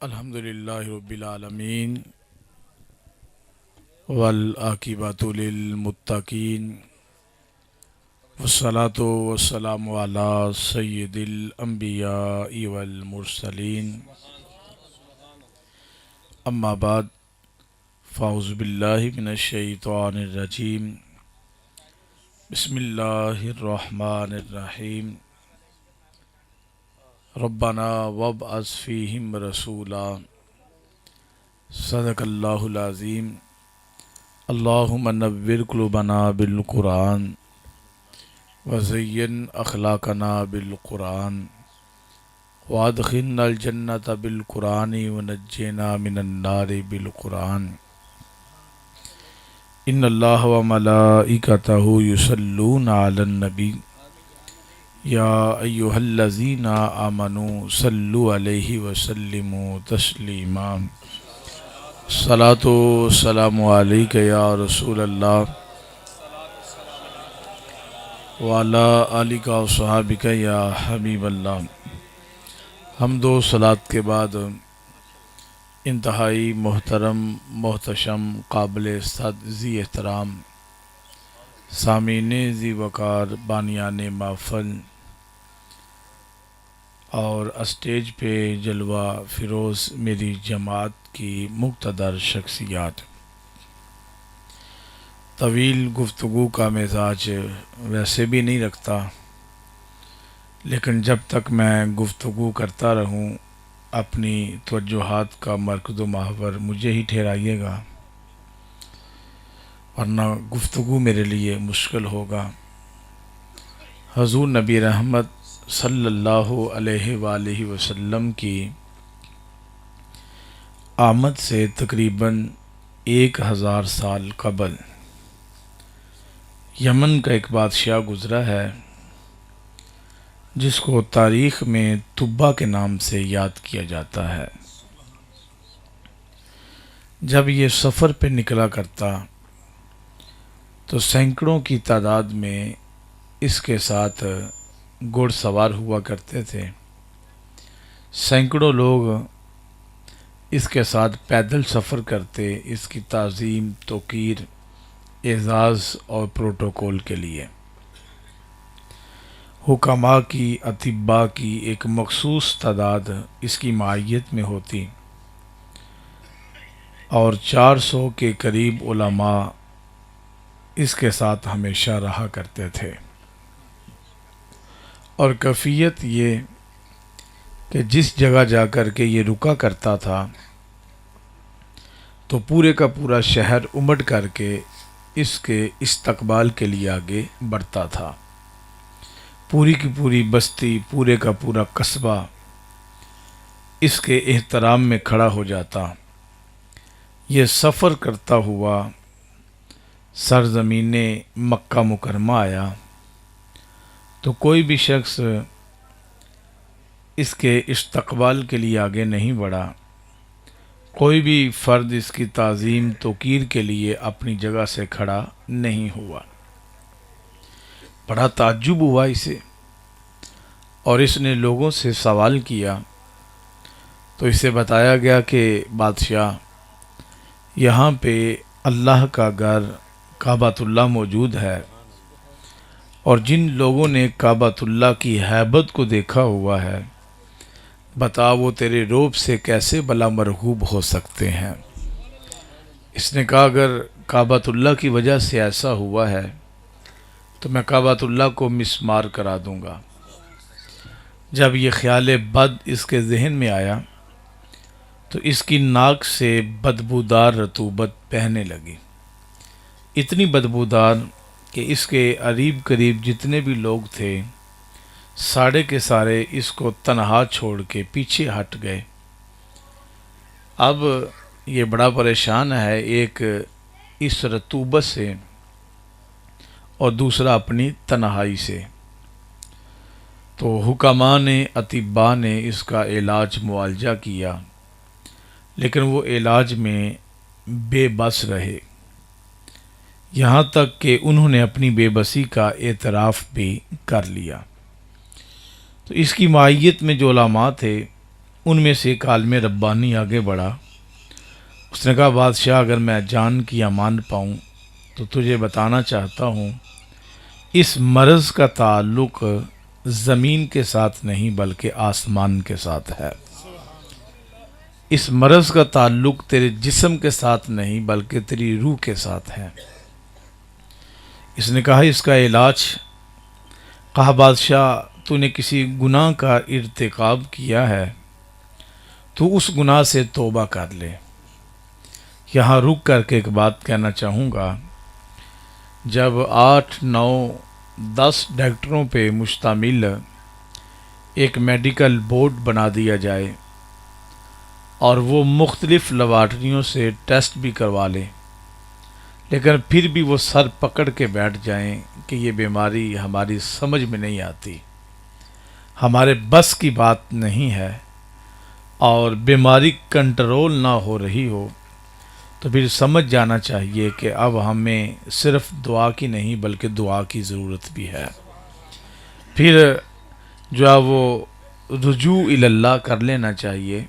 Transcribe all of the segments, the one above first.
الحمدللہ رب العالمین والعاقبۃ للمتقین والصلاۃ والسلام علی سید الانبیاء والمرسلین اما بعد فاعوذ باللہ من الشیطان الرجیم بسم اللہ الرحمن الرحیم ربنا وابعث فیہم رسولا صدق اللہ العظیم اللہم نور قلوبنا بالقرآن وزین اخلاقنا بالقرآن وادخلنا الجنۃ بالقرآن ونجینا من النار بالقرآن ان اللہ وملائکتہ یصلون علی النبی یا ایہا الذین آمنوا صلوا علیہ وسلموا تسلیما الصلاۃ والسلام علیک یا رسول اللہ وعلی آلک وصحابک یا حبیب اللہ۔ حمد و صلوات کے بعد انتہائی محترم محتشم قابل صد ذی احترام سامعین ذی وقار بانیان محفل اور اسٹیج پہ جلوہ فروز میری جماعت کی مقتدر شخصیات، طویل گفتگو کا مزاج ویسے بھی نہیں رکھتا، لیکن جب تک میں گفتگو کرتا رہوں اپنی توجہات کا مرکز و محور مجھے ہی ٹھہرائیے گا، ورنہ گفتگو میرے لیے مشکل ہوگا۔ حضور نبی رحمت صلی اللہ علیہ وآلہ وسلم کی آمد سے تقریباً 1000 سال قبل یمن کا ایک بادشاہ گزرا ہے جس کو تاریخ میں تبا کے نام سے یاد کیا جاتا ہے۔ جب یہ سفر پہ نکلا کرتا تو سینکڑوں کی تعداد میں اس کے ساتھ گھڑ سوار ہوا کرتے تھے، سینکڑوں لوگ اس کے ساتھ پیدل سفر کرتے اس کی تعظیم، توقیر، اعزاز اور پروٹوکول کے لیے۔ حکماء کی، اطباء کی ایک مخصوص تعداد اس کی معیت میں ہوتی اور 400 کے قریب علماء اس کے ساتھ ہمیشہ رہا کرتے تھے، اور کیفیت یہ کہ جس جگہ جا کر کے یہ رکا کرتا تھا تو پورے کا پورا شہر امٹ کر کے اس کے استقبال کے لیے آگے بڑھتا تھا، پوری کی پوری بستی، پورے کا پورا قصبہ اس کے احترام میں کھڑا ہو جاتا۔ یہ سفر کرتا ہوا سرزمین مکہ مکرمہ آیا تو کوئی بھی شخص اس کے استقبال کے لیے آگے نہیں بڑھا، کوئی بھی فرد اس کی تعظیم توقیر کے لیے اپنی جگہ سے کھڑا نہیں ہوا۔ بڑا تعجب ہوا اسے، اور اس نے لوگوں سے سوال کیا تو اسے بتایا گیا کہ بادشاہ، یہاں پہ اللہ کا گھر کعبۃ اللہ موجود ہے، اور جن لوگوں نے کعبۃ اللہ کی ہیبت کو دیکھا ہوا ہے، بتا وہ تیرے روب سے کیسے بلا مرغوب ہو سکتے ہیں۔ اس نے کہا اگر کعبۃ اللہ کی وجہ سے ایسا ہوا ہے تو میں کعبۃ اللہ کو مسمار کرا دوں گا۔ جب یہ خیال بد اس کے ذہن میں آیا تو اس کی ناک سے بدبودار رطوبت بہنے لگی، اتنی بدبودار کہ اس کے قریب قریب جتنے بھی لوگ تھے سارے کے سارے اس کو تنہا چھوڑ کے پیچھے ہٹ گئے۔ اب یہ بڑا پریشان ہے، ایک اس رطوبت سے اور دوسرا اپنی تنہائی سے۔ تو حکماء نے، اطباء نے اس کا علاج معالجہ کیا، لیکن وہ علاج میں بے بس رہے، یہاں تک کہ انہوں نے اپنی بے بسی کا اعتراف بھی کر لیا۔ تو اس کی معیت میں جو علماء تھے ان میں سے ایک عالم ربانی آگے بڑھا. اس نے کہا بادشاہ اگر میں جان کی امان پاؤں تو تجھے بتانا چاہتا ہوں اس مرض کا تعلق زمین کے ساتھ نہیں بلکہ آسمان کے ساتھ ہے. اس مرض کا تعلق تیرے جسم کے ساتھ نہیں بلکہ تیری روح کے ساتھ ہے. اس نے کہا اس کا علاج؟ کہا بادشاہ تو نے کسی گناہ کا ارتکاب کیا ہے تو اس گناہ سے توبہ کر لے. یہاں رک کر کے ایک بات کہنا چاہوں گا، جب 8 9 10 ڈاکٹروں پہ مشتمل ایک میڈیکل بورڈ بنا دیا جائے اور وہ مختلف لیبارٹریوں سے ٹیسٹ بھی کروا لے، لیکن پھر بھی وہ سر پکڑ کے بیٹھ جائیں کہ یہ بیماری ہماری سمجھ میں نہیں آتی، ہمارے بس کی بات نہیں ہے، اور بیماری کنٹرول نہ ہو رہی ہو، تو پھر سمجھ جانا چاہیے کہ اب ہمیں صرف دعا کی نہیں بلکہ دعا کی ضرورت بھی ہے. پھر جو ہے وہ رجوع اللہ کر لینا چاہیے،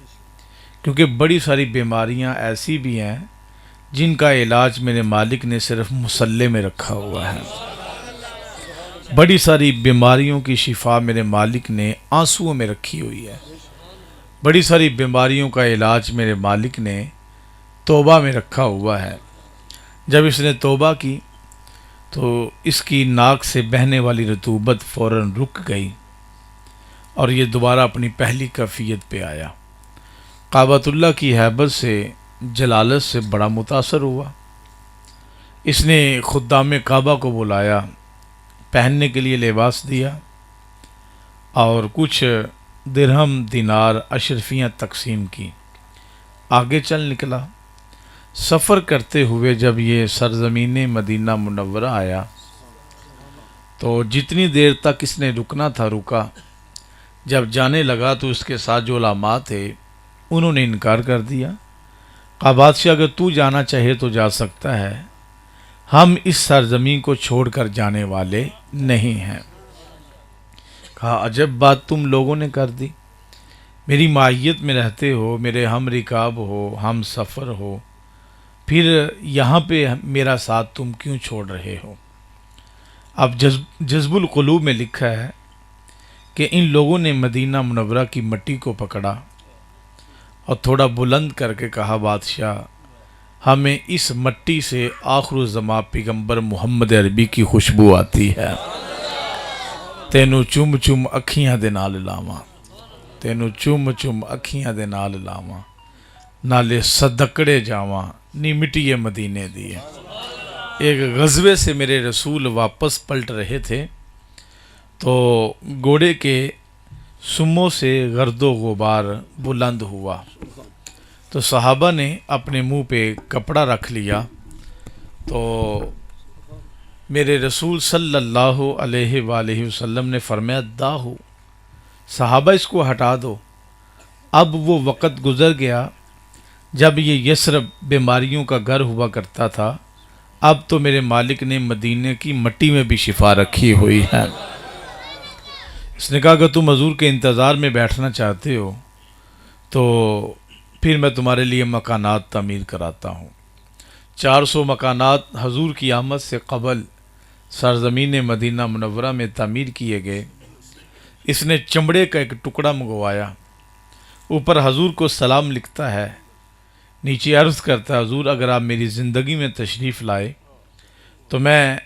کیونکہ بڑی ساری بیماریاں ایسی بھی ہیں جن کا علاج میرے مالک نے صرف مصلے میں رکھا ہوا ہے. بڑی ساری بیماریوں کی شفا میرے مالک نے آنسوؤں میں رکھی ہوئی ہے. بڑی ساری بیماریوں کا علاج میرے مالک نے توبہ میں رکھا ہوا ہے. جب اس نے توبہ کی تو اس کی ناک سے بہنے والی رطوبت فوراً رک گئی اور یہ دوبارہ اپنی پہلی کیفیت پہ آیا. کعبۃ اللہ کی ہیبت سے، جلالت سے بڑا متاثر ہوا. اس نے خدام کعبہ کو بلایا، پہننے کے لیے لباس دیا اور کچھ درہم دینار اشرفیاں تقسیم کی. آگے چل نکلا. سفر کرتے ہوئے جب یہ سرزمین مدینہ منورہ آیا تو جتنی دیر تک اس نے رکنا تھا رکا. جب جانے لگا تو اس کے ساتھ جو علماء تھے انہوں نے انکار کر دیا. کہا بادشاہ اگر تو جانا چاہے تو جا سکتا ہے، ہم اس سرزمین کو چھوڑ کر جانے والے نہیں ہیں. کہا عجب بات تم لوگوں نے کر دی، میری معیت میں رہتے ہو، میرے ہم رکاب ہو، ہم سفر ہو، پھر یہاں پہ میرا ساتھ تم کیوں چھوڑ رہے ہو؟ اب جذب القلوب میں لکھا ہے کہ ان لوگوں نے مدینہ منورہ کی مٹی کو پکڑا اور تھوڑا بلند کر کے کہا بادشاہ ہمیں اس مٹی سے آخر الزماں پیغمبر محمد عربی کی خوشبو آتی ہے. تینوں چم چم اکھیاں دے نال لاواں، تینوں چم چم اکھیاں دے نال لاواں، نالے صدقڑے جاواں نی مٹی مدینے دی. ایک غزوے سے میرے رسول واپس پلٹ رہے تھے تو گھوڑے کے سموں سے گرد و غبار بلند ہوا تو صحابہ نے اپنے منہ پہ کپڑا رکھ لیا. تو میرے رسول صلی اللہ علیہ وآلہ وسلم نے فرمایا داہو، صحابہ اس کو ہٹا دو. اب وہ وقت گزر گیا جب یہ یثرب بیماریوں کا گھر ہوا کرتا تھا. اب تو میرے مالک نے مدینے کی مٹی میں بھی شفا رکھی ہوئی ہے. اس نے کہا کہ تم حضور کے انتظار میں بیٹھنا چاہتے ہو تو پھر میں تمہارے لیے مکانات تعمیر کراتا ہوں. 400 مکانات حضور کی آمد سے قبل سرزمین مدینہ منورہ میں تعمیر کیے گئے. اس نے چمڑے کا ایک ٹکڑا منگوایا، اوپر حضور کو سلام لکھتا ہے، نیچے عرض کرتا ہے حضور اگر آپ میری زندگی میں تشریف لائے تو میں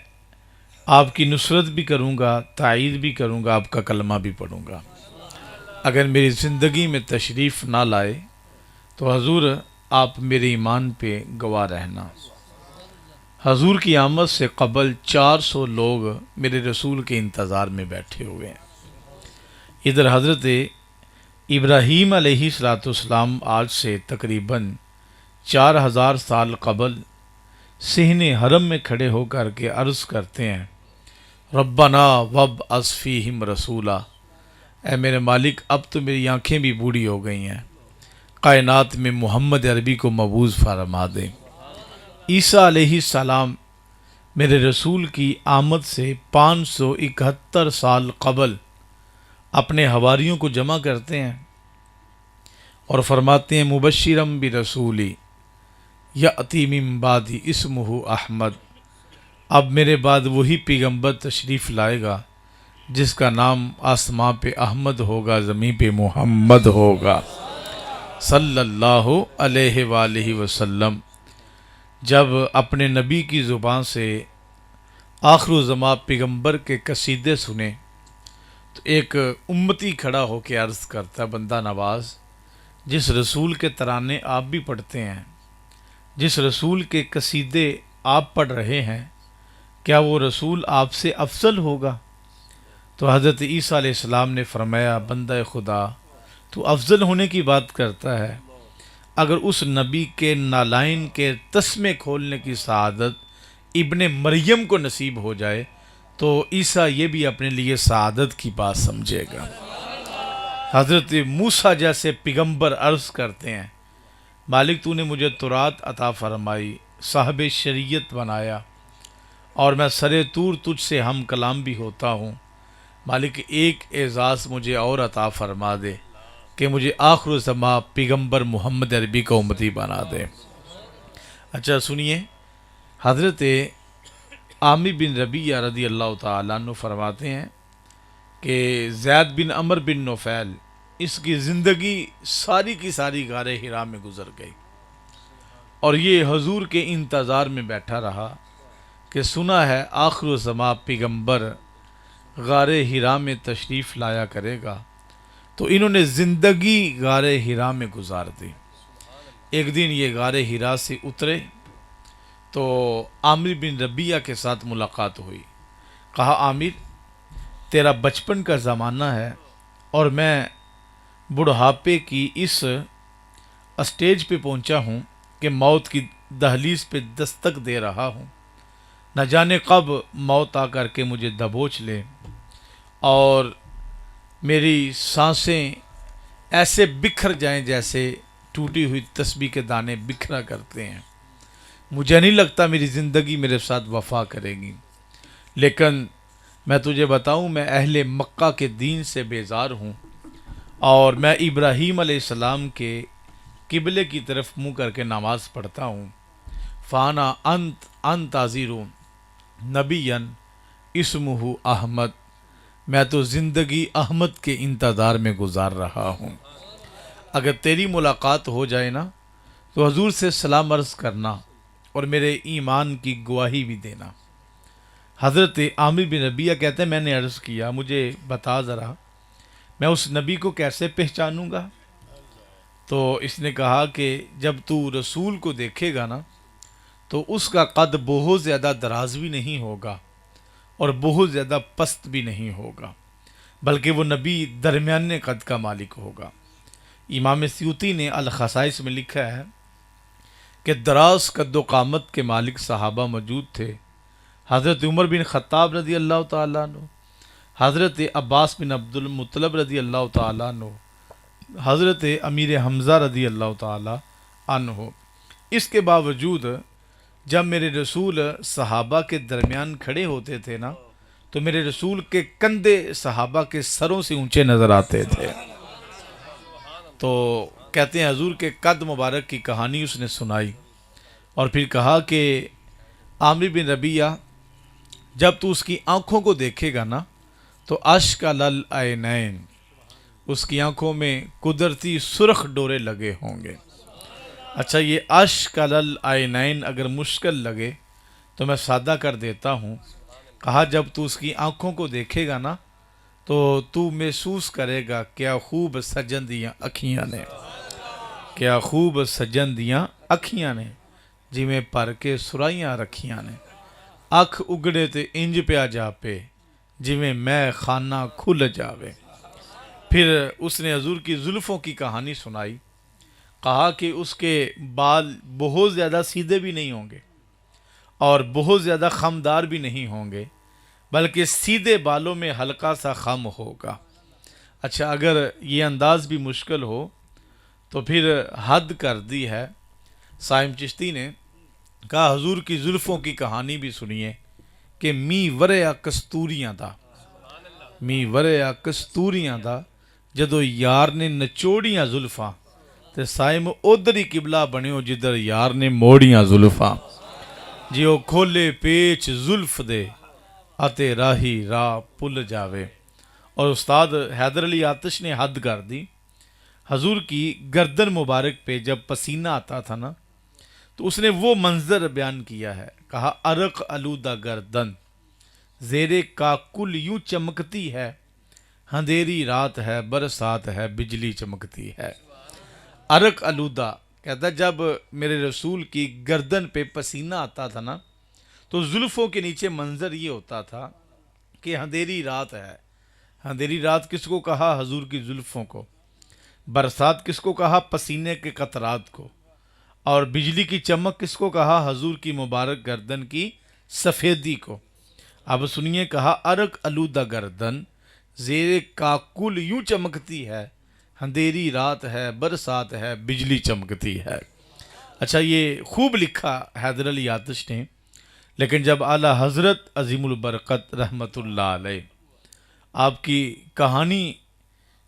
آپ کی نصرت بھی کروں گا، تائید بھی کروں گا، آپ کا کلمہ بھی پڑھوں گا. اگر میری زندگی میں تشریف نہ لائے تو حضور آپ میرے ایمان پہ گواہ رہنا. حضور کی آمد سے قبل 400 لوگ میرے رسول کے انتظار میں بیٹھے ہوئے ہیں. ادھر حضرت ابراہیم علیہ السلام آج سے تقریباً 4000 سال قبل صحن حرم میں کھڑے ہو کر کے عرض کرتے ہیں ربنا وابعث فیہم رسولا، اے میرے مالک اب تو میری آنکھیں بھی بوڑھی ہو گئی ہیں، کائنات میں محمد عربی کو مبعوث فرما دیں. عیسیٰ علیہ السلام میرے رسول کی آمد سے 571 سال قبل اپنے حواریوں کو جمع کرتے ہیں اور فرماتے ہیں مبشرم برسولی یأتی من بعدی اسمہ احمد، اب میرے بعد وہی پیغمبر تشریف لائے گا جس کا نام آسماں پہ احمد ہوگا، زمین پہ محمد ہوگا صلی اللہ علیہ وآلہ وسلم۔ جب اپنے نبی کی زبان سے آخر الزماں پیغمبر کے قصیدے سنے تو ایک امتی کھڑا ہو کے عرض کرتا ہے، بندہ نواز، جس رسول کے ترانے آپ بھی پڑھتے ہیں، جس رسول کے قصیدے آپ پڑھ رہے ہیں، کیا وہ رسول آپ سے افضل ہوگا؟ تو حضرت عیسیٰ علیہ السلام نے فرمایا، بندہ خدا تو افضل ہونے کی بات کرتا ہے، اگر اس نبی کے نالائن کے تسمے کھولنے کی سعادت ابن مریم کو نصیب ہو جائے تو عیسیٰ یہ بھی اپنے لیے سعادت کی بات سمجھے گا۔ حضرت موسیٰ جیسے پیغمبر عرض کرتے ہیں، مالک تو نے مجھے تورات عطا فرمائی، صاحب شریعت بنایا، اور میں سرے طور تجھ سے ہم کلام بھی ہوتا ہوں، مالک ایک اعزاز مجھے اور عطا فرما دے کہ مجھے آخر الزماں پیغمبر محمد عربی کا امتی بنا دے۔ اچھا سنیے، حضرت عامر بن ربیعہ رضی اللہ تعالیٰ عنہ فرماتے ہیں کہ زید بن عمر بن نفیل، اس کی زندگی ساری کی ساری غار حرا میں گزر گئی، اور یہ حضور کے انتظار میں بیٹھا رہا کہ سنا ہے آخر الزماں پیغمبر غار حرا میں تشریف لایا کرے گا، تو انہوں نے زندگی غار حرا میں گزار دی۔ ایک دن یہ غار حرا سے اترے تو عامر بن ربیعہ کے ساتھ ملاقات ہوئی۔ کہا، عامر، تیرا بچپن کا زمانہ ہے اور میں بڑھاپے کی اس اسٹیج پہ پہنچا ہوں کہ موت کی دہلیز پہ دستک دے رہا ہوں، نہ جانے کب موت آ کر کے مجھے دبوچ لے اور میری سانسیں ایسے بکھر جائیں جیسے ٹوٹی ہوئی تسبیح کے دانے بکھرا کرتے ہیں۔ مجھے نہیں لگتا میری زندگی میرے ساتھ وفا کرے گی، لیکن میں تجھے بتاؤں، میں اہل مکہ کے دین سے بیزار ہوں، اور میں ابراہیم علیہ السلام کے قبلے کی طرف منہ کر کے نماز پڑھتا ہوں۔ فانا انت عذیرون نبیًا اسمہ احمد، میں تو زندگی احمد کے انتظار میں گزار رہا ہوں۔ اگر تیری ملاقات ہو جائے نا تو حضور سے سلام عرض کرنا اور میرے ایمان کی گواہی بھی دینا۔ حضرت عامر بن ربیعہ کہتے ہیں، میں نے عرض کیا، مجھے بتا ذرا میں اس نبی کو کیسے پہچانوں گا؟ تو اس نے کہا کہ جب تو رسول کو دیکھے گا نا تو اس کا قد بہت زیادہ دراز بھی نہیں ہوگا اور بہت زیادہ پست بھی نہیں ہوگا، بلکہ وہ نبی درمیانے قد کا مالک ہوگا۔ امام سیوطی نے الخصائص میں لکھا ہے کہ دراز قد و قامت کے مالک صحابہ موجود تھے، حضرت عمر بن خطاب رضی اللہ تعالیٰ عنہ، حضرت عباس بن عبد المطلب رضی اللہ تعالیٰ عنہ، حضرت امیر حمزہ رضی اللہ تعالیٰ عنہ۔ اس کے باوجود جب میرے رسول صحابہ کے درمیان کھڑے ہوتے تھے نا تو میرے رسول کے کندھے صحابہ کے سروں سے اونچے نظر آتے تھے۔ تو کہتے ہیں حضور کے قد مبارک کی کہانی اس نے سنائی اور پھر کہا کہ عامر بن ربیعہ، جب تو اس کی آنکھوں کو دیکھے گا نا تو اشک العینین، اس کی آنکھوں میں قدرتی سرخ ڈورے لگے ہوں گے۔ اچھا، یہ اشک العینین اگر مشکل لگے تو میں سادہ کر دیتا ہوں۔ کہا جب تو اس کی آنکھوں کو دیکھے گا نا تو محسوس کرے گا کیا خوب سجن دیاں اکھیاں نے، کیا خوب سجن دیاں اکھیاں نے، جی میں پر کے سرائیاں رکھیاں نے، اکھ اگڑے تے انج پیا جا پے جی میں خانہ کھل جاوے۔ پھر اس نے حضور کی زلفوں کی کہانی سنائی، کہا کہ اس کے بال بہت زیادہ سیدھے بھی نہیں ہوں گے اور بہت زیادہ خمدار بھی نہیں ہوں گے، بلکہ سیدھے بالوں میں ہلکا سا خم ہوگا۔ اچھا، اگر یہ انداز بھی مشکل ہو تو پھر حد کر دی ہے۔ صائم چشتی نے کہا حضور کی زلفوں کی کہانی بھی سنیے کہ می وریا کستوریاں دا، می وریا کستوریاں دا، جدو یار نے نچوڑیاں زلفاں تے سائم ادھر ہی قبلہ بنیو جدھر یار نے موڑیاں زلفاں جی وہ کھولے پیچ زلف دے آتے راہی راہ پل جاوے۔ اور استاد حیدر علی آتش نے حد کر دی، حضور کی گردن مبارک پہ جب پسینہ آتا تھا نا تو اس نے وہ منظر بیان کیا ہے، کہا عرق آلودہ گردن زیرے کاکل یوں چمکتی ہے، اندھیری رات ہے برسات ہے بجلی چمکتی ہے۔ عرق آلودہ کہتا ہے جب میرے رسول کی گردن پہ پسینہ آتا تھا نا تو زلفوں کے نیچے منظر یہ ہوتا تھا کہ اندھیری رات ہے۔ اندھیری رات کس کو کہا؟ حضور کی زلفوں کو۔ برسات کس کو کہا؟ پسینے کے قطرات کو۔ اور بجلی کی چمک کس کو کہا؟ حضور کی مبارک گردن کی سفیدی کو۔ اب سنیے، کہا عرق آلودہ گردن زیر کاکل یوں چمکتی ہے، اندھیری رات ہے برسات ہے بجلی چمکتی ہے۔ اچھا، یہ خوب لکھا حیدر علی آتش نے، لیکن جب اعلیٰ حضرت عظیم البرکت رحمۃ اللہ علیہ آپ کی کہانی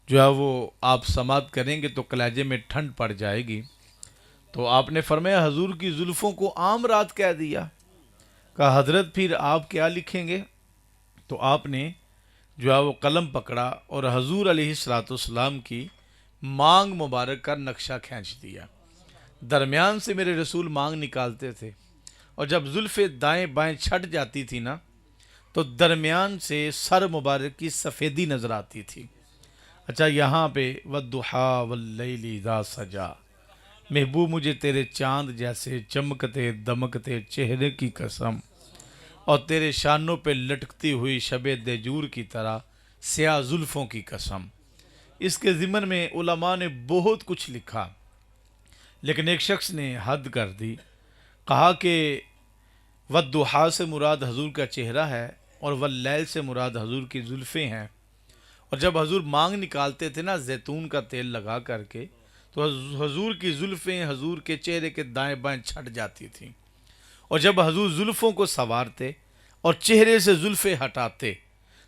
جو ہے وہ آپ سماعت کریں گے تو کلیجے میں ٹھنڈ پڑ جائے گی، تو آپ نے فرمایا حضور کی زلفوں کو عام رات کہہ دیا۔ کہا حضرت پھر آپ کیا لکھیں گے؟ تو آپ نے جو ہے وہ قلم پکڑا اور حضور علیہ الصلوۃ والسلام کی مانگ مبارک کا نقشہ کھینچ دیا۔ درمیان سے میرے رسول مانگ نکالتے تھے، اور جب زلفیں دائیں بائیں چھٹ جاتی تھی نا تو درمیان سے سر مبارک کی سفیدی نظر آتی تھی۔ اچھا، یہاں پہ وَالضُّحَىٰ وَاللَّيْلِ اِذَا سَجَا، محبوب مجھے تیرے چاند جیسے چمکتے دمکتے چہرے کی قسم، اور تیرے شانوں پہ لٹکتی ہوئی شب دیجور کی طرح سیاہ زلفوں کی قسم۔ اس کے ضمن میں علماء نے بہت کچھ لکھا، لیکن ایک شخص نے حد کر دی، کہا کہ والضحیٰ سے مراد حضور کا چہرہ ہے اور واللیل سے مراد حضور کی زلفیں ہیں۔ اور جب حضور مانگ نکالتے تھے نا زیتون کا تیل لگا کر کے تو حضور کی زلفیں حضور کے چہرے کے دائیں بائیں چھٹ جاتی تھیں، اور جب حضور زلفوں کو سنوارتے اور چہرے سے زلفیں ہٹاتے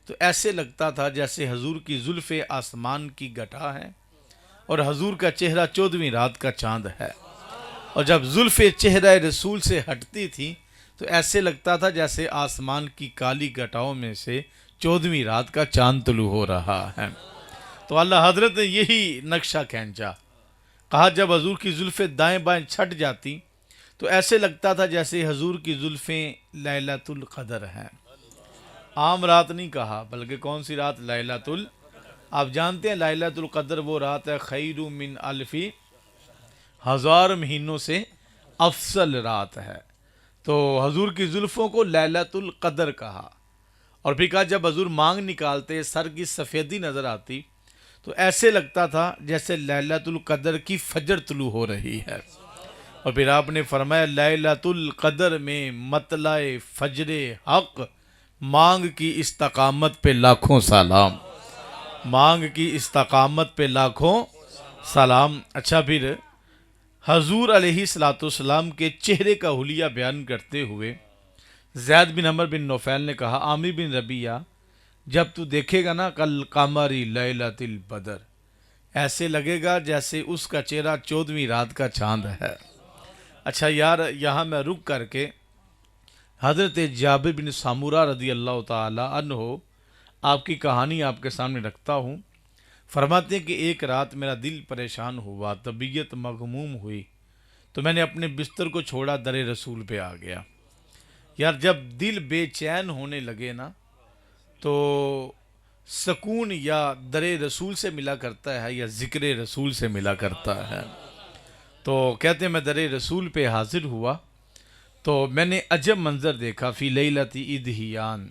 تو ایسے لگتا تھا جیسے حضور کی زلفیں آسمان کی گٹا ہیں اور حضور کا چہرہ 14ویں رات کا چاند ہے۔ اور جب زلفیں چہرہ رسول سے ہٹتی تھیں تو ایسے لگتا تھا جیسے آسمان کی کالی گٹاؤں میں سے 14ویں رات کا چاند طلوع ہو رہا ہے۔ تو اللہ حضرت نے یہی نقشہ کھینچا، کہا جب حضور کی زلفیں دائیں بائیں چھٹ جاتی تو ایسے لگتا تھا جیسے حضور کی زلفیں لیلۃ القدر ہیں۔ عام رات نہیں کہا، بلکہ کون سی رات؟ لیلۃ آپ جانتے ہیں لیلۃ القدر وہ رات ہے خیر من الف، 1000 مہینوں سے افضل رات ہے۔ تو حضور کی زلفوں کو لیلۃ القدر کہا، اور پھر کہا جب حضور مانگ نکالتے سر کی سفیدی نظر آتی تو ایسے لگتا تھا جیسے لیلۃ القدر کی فجر طلوع ہو رہی ہے۔ اور پھر آپ نے فرمایا لیلۃ القدر میں مطلع فجر حق، مانگ کی استقامت پہ لاکھوں سلام، مانگ کی استقامت پہ لاکھوں سلام۔ اچھا، پھر حضور علیہ الصلوۃ والسلام کے چہرے کا حلیہ بیان کرتے ہوئے زید بن عمر بن نوفل نے کہا عامر بن ربیعہ، جب تو دیکھے گا نا کل قمری لیلۃ البدر، ایسے لگے گا جیسے اس کا چہرہ 14ویں رات کا چاند ہے۔ اچھا یار، یہاں میں رک کر کے حضرت جابر بن سامورہ رضی اللہ تعالی عنہ آپ کی کہانی آپ کے سامنے رکھتا ہوں۔ فرماتے ہیں کہ ایک رات میرا دل پریشان ہوا، طبیعت مغموم ہوئی، تو میں نے اپنے بستر کو چھوڑا، در رسول پہ آ گیا۔ یار جب دل بے چین ہونے لگے نا تو سکون یا در رسول سے ملا کرتا ہے یا ذکر رسول سے ملا کرتا ہے۔ تو کہتے ہیں میں در رسول پہ حاضر ہوا تو میں نے عجب منظر دیکھا، فی لیلۃ ادھیان،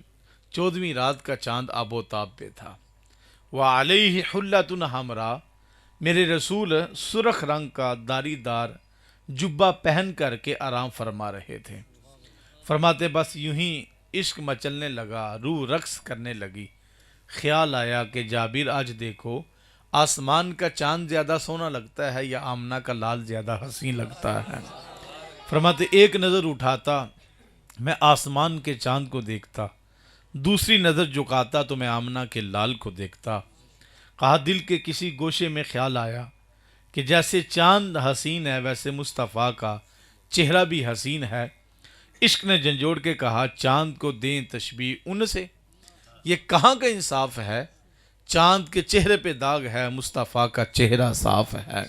14ویں رات کا چاند آب و تاب پہ تھا، وعلیہ حلۃ حمراء، میرے رسول سرخ رنگ کا داری دار جبہ پہن کر کے آرام فرما رہے تھے۔ فرماتے بس یوں ہی عشق مچلنے لگا، روح رقص کرنے لگی، خیال آیا کہ جابر آج دیکھو آسمان کا چاند زیادہ سونا لگتا ہے یا آمنہ کا لال زیادہ حسین لگتا ہے۔ فرماتے ایک نظر اٹھاتا میں آسمان کے چاند کو دیکھتا، دوسری نظر جھکاتا تو میں آمنہ کے لال کو دیکھتا۔ کہا دل کے کسی گوشے میں خیال آیا کہ جیسے چاند حسین ہے ویسے مصطفیٰ کا چہرہ بھی حسین ہے۔ عشق نے جھنجھوڑ کے کہا چاند کو دیں تشبیہ ان سے، یہ کہاں کا انصاف ہے، چاند کے چہرے پہ داغ ہے مصطفیٰ کا چہرہ صاف ہے۔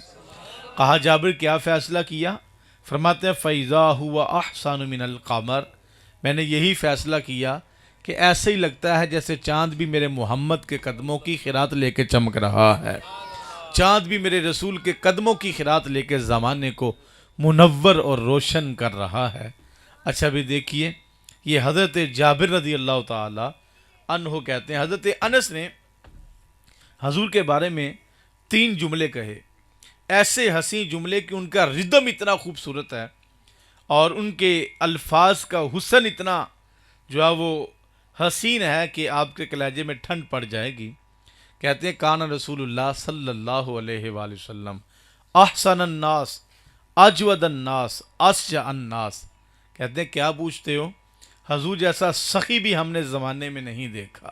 کہا جابر کیا فیصلہ کیا؟ فرماتے ہیں فَإِذَا هُوَ أَحْسَنُ مِنَ الْقَمَرِ، میں نے یہی فیصلہ کیا کہ ایسے ہی لگتا ہے جیسے چاند بھی میرے محمد کے قدموں کی خیرات لے کے چمک رہا ہے، چاند بھی میرے رسول کے قدموں کی خیرات لے کے زمانے کو منور اور روشن کر رہا ہے۔ اچھا بھی دیکھیے، یہ حضرت جابر رضی اللہ تعالی عنہ کہتے ہیں حضرت انس نے حضور کے بارے میں 3 جملے کہے، ایسے حسین جملے کہ ان کا ردم اتنا خوبصورت ہے اور ان کے الفاظ کا حسن اتنا جو ہے وہ حسین ہے کہ آپ کے کلیجے میں ٹھنڈ پڑ جائے گی۔ کہتے ہیں کان رسول اللہ صلی اللہ علیہ وآلہ وسلم احسن الناس اجود الناس اسجع الناس، کہتے ہیں کیا پوچھتے ہو، حضور جیسا سخی بھی ہم نے زمانے میں نہیں دیکھا،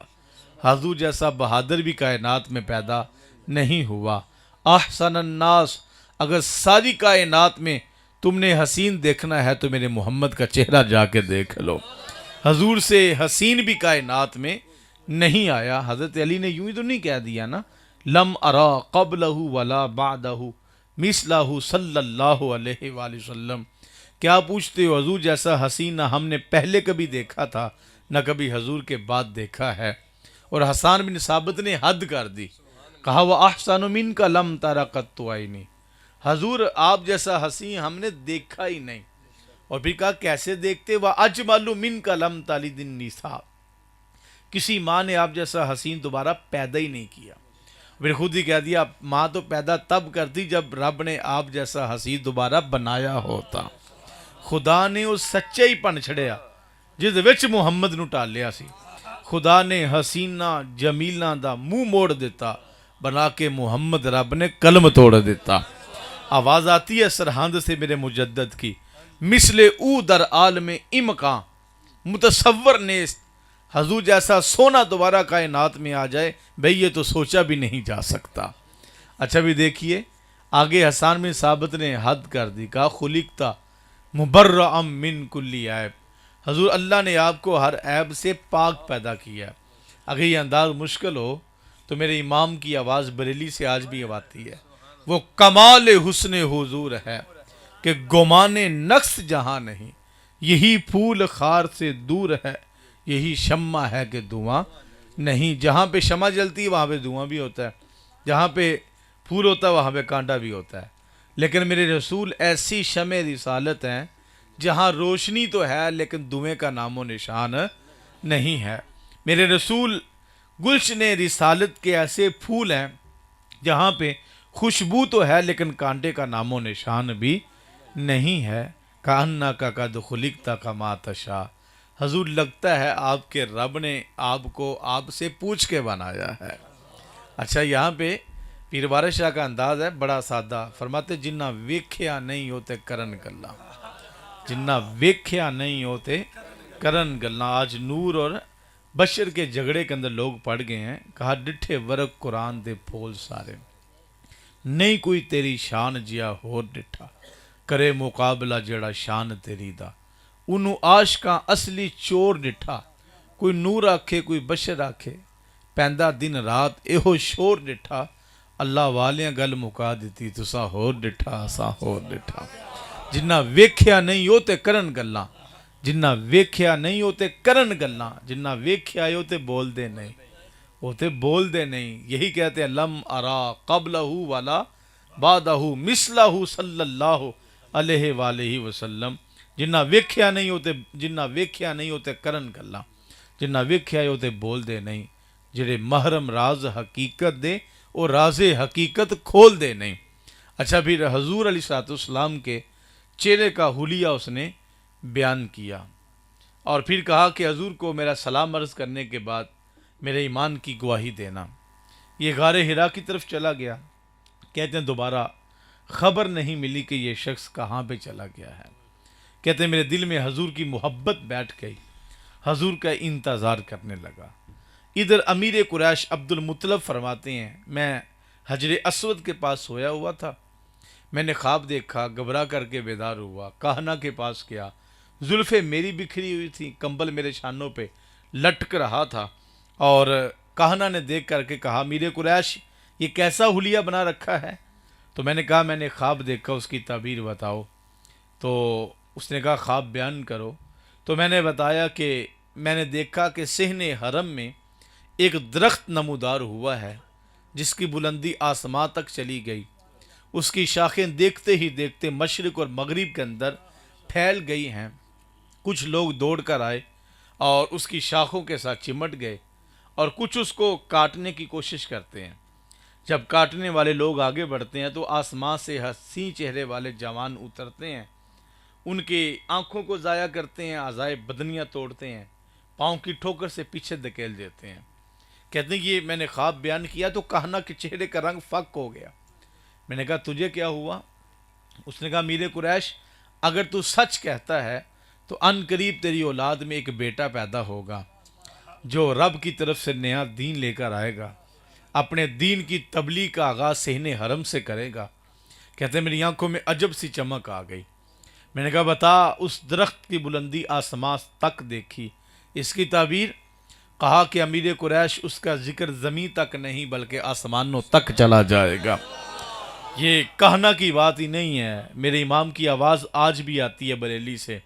حضور جیسا بہادر بھی کائنات میں پیدا نہیں ہوا۔ احسن الناس، اگر ساری کائنات میں تم نے حسین دیکھنا ہے تو میرے محمد کا چہرہ جا کے دیکھ لو، حضور سے حسین بھی کائنات میں نہیں آیا۔ حضرت علی نے یوں ہی تو نہیں کہہ دیا نا، لم ارا قبلہ ولا بعدہ مثلہ صلی اللہ علیہ وآلہ وسلم، کیا پوچھتے ہو، حضور جیسا حسین نہ ہم نے پہلے کبھی دیکھا تھا نہ کبھی حضور کے بعد دیکھا ہے۔ اور حسان بن ثابت نے حد کر دی، کہا وہ احسن منک لم تر قط عینی، حضور آپ جیسا حسین ہم نے دیکھا ہی نہیں۔ اور پھر کہا کیسے دیکھتے، وہ اجمل منک لم تلد النساء، کسی ماں نے آپ جیسا حسین دوبارہ پیدا ہی نہیں کیا۔ پھر خود ہی کہہ دیا ماں تو پیدا تب کرتی جب رب نے آپ جیسا حسین دوبارہ بنایا ہوتا۔ خدا نے اس سچے ہی پن چھڑیا جس وچ محمد نو ٹالیا سی، خدا نے حسینہ جمیلہ دا منہ موڑ دیتا، بنا کے محمد رب نے قلم توڑ دیتا۔ آواز آتی ہے سرہند سے میرے مجدد کی، مثل او در عالم امکان متصور نیست، حضور جیسا سونا دوبارہ کائنات میں آ جائے بھئی یہ تو سوچا بھی نہیں جا سکتا۔ اچھا بھی دیکھیے آگے حسان بن ثابت نے حد کر دی، کہا خلقتا مبرأ من کل عیب، حضور اللہ نے آپ کو ہر عیب سے پاک پیدا کیا ہے۔ اگر یہ انداز مشکل ہو تو میرے امام کی آواز بریلی سے آج بھی آتی ہے، وہ کمال حسن حضور ہے کہ گمان نقص جہاں نہیں، یہی پھول خار سے دور ہے، یہی شمع ہے کہ دھواں نہیں، جہاں پہ شمع جلتی ہے وہاں پہ دھواں بھی ہوتا ہے، جہاں پہ پھول ہوتا ہے وہاں پہ کانٹا بھی ہوتا ہے، لیکن میرے رسول ایسی شمع رسالت ہیں جہاں روشنی تو ہے لیکن دھوئیں کا نام و نشان نہیں ہے۔ میرے رسول گلشن رسالت کے ایسے پھول ہیں جہاں پہ خوشبو تو ہے لیکن کانٹے کا نام و نشان بھی نہیں ہے۔ کأنک قد خلقت کما تشاء، حضور لگتا ہے آپ کے رب نے آپ کو آپ سے پوچھ کے بنایا ہے۔ اچھا یہاں پہ پیر وارث شاہ کا انداز ہے بڑا سادہ، فرماتے جنہ ویکھیا نہیں ہوتے کرن گلا، جنہ ویکھیا نہیں ہوتے کرن گلا۔ آج نور اور بشر کے جھگڑے کے اندر لوگ پڑ گئے ہیں، کہا ڈٹھے ورق قرآن دے پھول سارے، نہیں کوئی تیری شان جیا ہور ڈٹھا، کرے مقابلہ جڑا شان تیری دا، انہوں عاشقاں اصلی چور ڈٹھا، کوئی نور آکھے کوئی بشر آکھے، پیندا دن رات ایہو شور ڈٹھا، اللہ والیاں گل مکا دیتی تسا ہور ڈٹھا اسا ہور ڈٹھا۔ جنہ ویکھیا نہیں ہوتے کرن گلاں، جنہ ویکھیا نہیں ہوتے کرن گلاں، جنہ ویکھیا ہوتے بول دے نہیں، ہوتے بول دے نہیں۔ یہی کہتے ہیں لم ارا قبلہ ولا بعدہ مثلہ صلی اللہ علیہ وآلہ وسلم، جنہ ویکھیا نہیں ہوتے کرن گلاں، جنہ ویکھیا ہوتے بول دے نہیں، جڑے محرم راز حقیقت دے اور راز حقیقت کھول دے نہیں۔ اچھا پھر حضور علیہ السلام کے چہرے کا حلیہ اس نے بیان کیا اور پھر کہا کہ حضور کو میرا سلام عرض کرنے کے بعد میرے ایمان کی گواہی دینا۔ یہ غار حرا کی طرف چلا گیا، کہتے ہیں دوبارہ خبر نہیں ملی کہ یہ شخص کہاں پہ چلا گیا ہے۔ کہتے ہیں میرے دل میں حضور کی محبت بیٹھ گئی، حضور کا انتظار کرنے لگا۔ ادھر امیر قریش عبد المطلب فرماتے ہیں میں حجر اسود کے پاس سویا ہوا تھا، میں نے خواب دیکھا، گھبرا کر کے بیدار ہوا، کہنا کے پاس گیا، زلفیں میری بکھری ہوئی تھی، کمبل میرے شانوں پہ لٹک رہا تھا، اور کہنا نے دیکھ کر کے کہا میرے قریش یہ کیسا حلیہ بنا رکھا ہے؟ تو میں نے کہا میں نے خواب دیکھا، اس کی تعبیر بتاؤ۔ تو اس نے کہا خواب بیان کرو۔ تو میں نے بتایا کہ میں نے دیکھا کہ صحن حرم میں ایک درخت نمودار ہوا ہے جس کی بلندی آسمان تک چلی گئی، اس کی شاخیں دیکھتے ہی دیکھتے مشرق اور مغرب کے اندر پھیل گئی ہیں۔ کچھ لوگ دوڑ کر آئے اور اس کی شاخوں کے ساتھ چمٹ گئے، اور کچھ اس کو کاٹنے کی کوشش کرتے ہیں۔ جب کاٹنے والے لوگ آگے بڑھتے ہیں تو آسمان سے حسین چہرے والے جوان اترتے ہیں، ان کی آنکھوں کو ضائع کرتے ہیں، اعضائے بدنیاں توڑتے ہیں، پاؤں کی ٹھوکر سے پیچھے دھکیل دیتے ہیں۔ کہتے ہیں یہ میں نے خواب بیان کیا تو کہنا کے چہرے کا رنگ فک ہو گیا۔ میں نے کہا تجھے کیا ہوا؟ اس نے کہا میرے قریش اگر تو سچ کہتا ہے تو ان قریب تیری اولاد میں ایک بیٹا پیدا ہوگا جو رب کی طرف سے نیا دین لے کر آئے گا، اپنے دین کی تبلیغ کا آغاز صحن حرم سے کرے گا۔ کہتے ہیں میری آنکھوں میں عجب سی چمک آ گئی۔ میں نے کہا بتا، اس درخت کی بلندی آسمان تک دیکھی، اس کی تعبیر؟ کہا کہ امیر قریش اس کا ذکر زمین تک نہیں بلکہ آسمانوں تک چلا جائے گا۔ یہ کہنا کی بات ہی نہیں ہے، میرے امام کی آواز آج بھی آتی ہے بریلی سے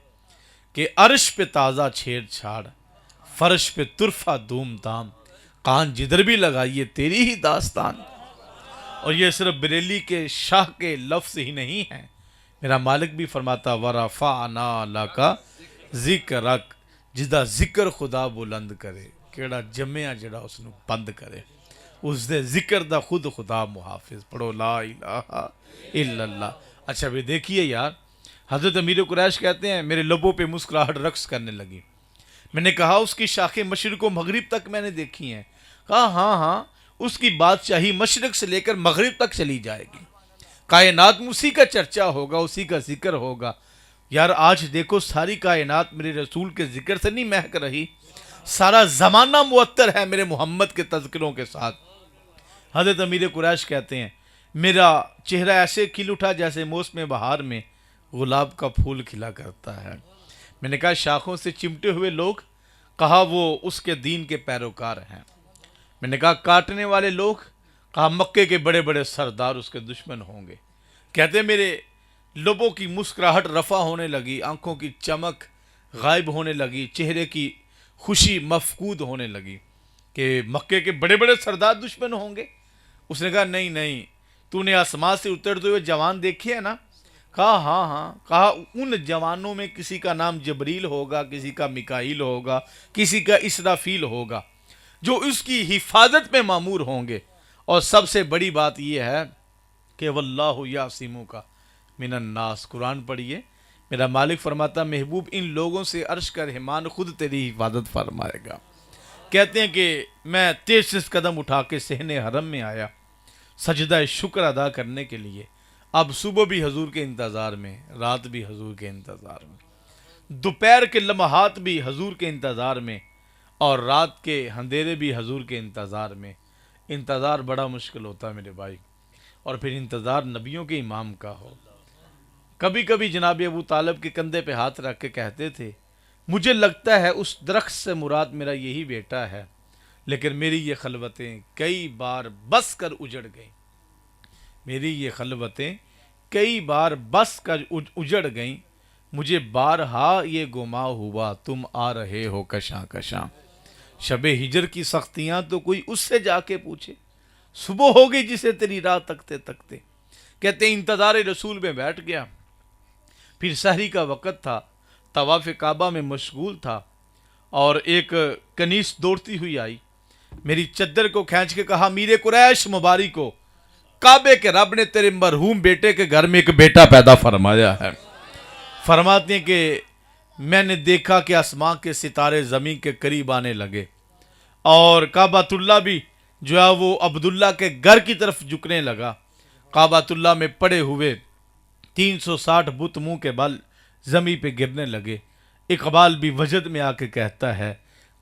کہ عرش پہ تازہ چھیڑ چھاڑ، فرش پہ طرفہ دھوم دھام، کان جدھر بھی لگائیے تیری ہی داستان۔ اور یہ صرف بریلی کے شاہ کے لفظ ہی نہیں ہیں، میرا مالک بھی فرماتا وَرَفَعْنَا لَكَ ذِكْرَكَ، جدا ذکر خدا بلند کرے، کیڑا جمعہ جڑا اس نو بند کرے، اس دے ذکر دا خود خدا محافظ۔ پڑھو لا الہ الا اللہ۔ اچھا بھی دیکھیے یار، حضرت امیر قریش کہتے ہیں میرے لبوں پہ مسکراہٹ رقص کرنے لگی۔ میں نے کہا اس کی شاخیں مشرق و مغرب تک میں نے دیکھی ہیں۔ کہا ہاں اس کی بادشاہی مشرق سے لے کر مغرب تک چلی جائے گی، کائنات میں اسی کا چرچا ہوگا، اسی کا ذکر ہوگا۔ یار آج دیکھو ساری کائنات میرے رسول کے ذکر سے نہیں مہک رہی، سارا زمانہ معطر ہے میرے محمد کے تذکروں کے ساتھ۔ حضرت امیر قریش کہتے ہیں میرا چہرہ ایسے کھل اٹھا جیسے موسم بہار میں گلاب کا پھول کھلا کرتا ہے۔ میں نے کہا شاخوں سے چمٹے ہوئے لوگ؟ کہا وہ اس کے دین کے پیروکار ہیں۔ میں نے کہا کاٹنے والے لوگ؟ کہا مکے کے بڑے بڑے سردار اس کے دشمن ہوں گے۔ کہتے میرے لبوں کی مسکراہٹ رفع ہونے لگی، آنکھوں کی چمک غائب ہونے لگی، چہرے کی خوشی مفقود ہونے لگی کہ مکے کے بڑے بڑے سردار دشمن ہوں گے۔ اس نے کہا نہیں، تو نے آسمان سے اترتے ہوئے جوان دیکھے ہیں نا؟ کہا ہاں۔ کہا ان جوانوں میں کسی کا نام جبریل ہوگا، کسی کا میکائیل ہوگا، کسی کا اسرافیل ہوگا جو اس کی حفاظت میں مامور ہوں گے، اور سب سے بڑی بات یہ ہے کہ واللہ یعصمک من الناس۔ قرآن پڑھیے، میرا مالک فرماتا محبوب ان لوگوں سے عرش کا رحمان خود تیری حفاظت فرمائے گا۔ کہتے ہیں کہ میں 33 قدم اٹھا کے صحن حرم میں آیا سجدہ شکر ادا کرنے کے لیے۔ اب صبح بھی حضور کے انتظار میں، رات بھی حضور کے انتظار میں، دوپہر کے لمحات بھی حضور کے انتظار میں، اور رات کے اندھیرے بھی حضور کے انتظار میں۔ انتظار بڑا مشکل ہوتا ہے میرے بھائی، اور پھر انتظار نبیوں کے امام کا ہو۔ کبھی کبھی جناب ابو طالب کے کندھے پہ ہاتھ رکھ کے کہتے تھے مجھے لگتا ہے اس درخت سے مراد میرا یہی بیٹا ہے، لیکن میری یہ خلوتیں کئی بار بس کر اجڑ گئیں، میری یہ خلوتیں کئی بار بس کر اجڑ گئیں، مجھے بارہا یہ گما ہوا تم آ رہے ہو کشاں کشاں۔ شب ہجر کی سختیاں تو کوئی اس سے جا کے پوچھے، صبح ہو گئی جسے تیری راہ تکتے تکتے۔ کہتے ہیں انتظار رسول میں بیٹھ گیا، پھر سحری کا وقت تھا، طواف کعبہ میں مشغول تھا، اور ایک کنیز دوڑتی ہوئی آئی، میری چادر کو کھینچ کے کہا میرے قریش مبارک کو، کعبے کے رب نے تیرے مرحوم بیٹے کے گھر میں ایک بیٹا پیدا فرمایا ہے۔ فرماتے ہیں کہ میں نے دیکھا کہ آسمان کے ستارے زمین کے قریب آنے لگے، اور کعبۃ اللہ بھی جو ہے وہ عبداللہ کے گھر کی طرف جھکنے لگا۔ کعبۃ اللہ میں پڑے ہوئے 360 بت منہ کے بل زمین پہ گرنے لگے۔ اقبال بھی وجد میں آ کے کہتا ہے